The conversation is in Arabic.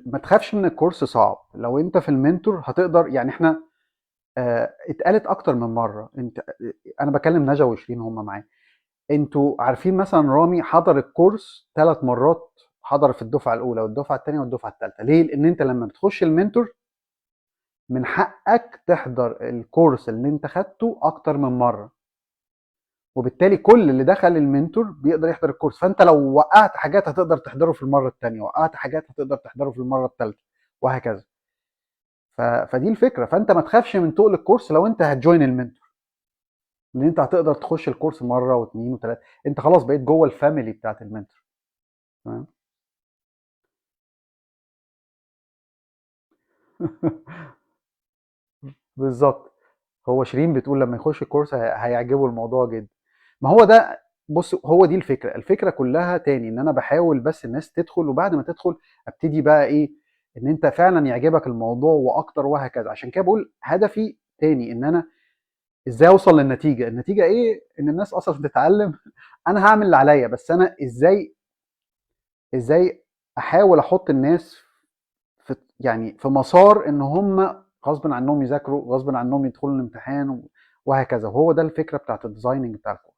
ما تخافش من الكورس صعب. لو انت في المنتور هتقدر، يعني احنا اتقالت اكتر من مره. انت، انا بكلم نجا وشيرين هم معايا. انتوا عارفين مثلا رامي حضر الكورس 3 مرات، حضر في الدفعه الاولى والدفعه الثانيه والدفعه الثالثه. ليه؟ لان انت لما بتخش المنتور من حقك تحضر الكورس اللي انت خدته اكتر من مره، وبالتالي كل اللي دخل المنتور بيقدر يحضر الكورس. فانت لو وقعت حاجات هتقدر تحضره في المره الثانيه، وقعت حاجات هتقدر تحضره في المره الثالثه، وهكذا. فدي الفكره. فانت ما تخافش من تقل الكورس لو انت هتجوين المنتور، لان انت هتقدر تخش الكورس مره واثنين وثلاثه. انت خلاص بقيت جوه الفاميلي بتاعت المنتور. تمام. بالظبط. هو شيرين بتقول لما يخش الكورس هيعجبه الموضوع جدا. ما هو ده. بص، هو دي الفكره. الفكره كلها تاني ان انا بحاول بس الناس تدخل، وبعد ما تدخل ابتدي بقى ايه، ان انت فعلا يعجبك الموضوع واكتر، وهكذا. عشان كده بقول هدفي تاني ان انا ازاي اوصل للنتيجه. النتيجه ايه؟ ان الناس اصلا تتعلم. انا هعمل اللي عليا، بس انا ازاي احاول احط الناس في، يعني في مسار ان هم غصب عنهم يذاكروا، غصب عنهم يدخلوا الامتحان، وهكذا. وهو ده الفكره بتاعت الديزايننج بتاع الكورس.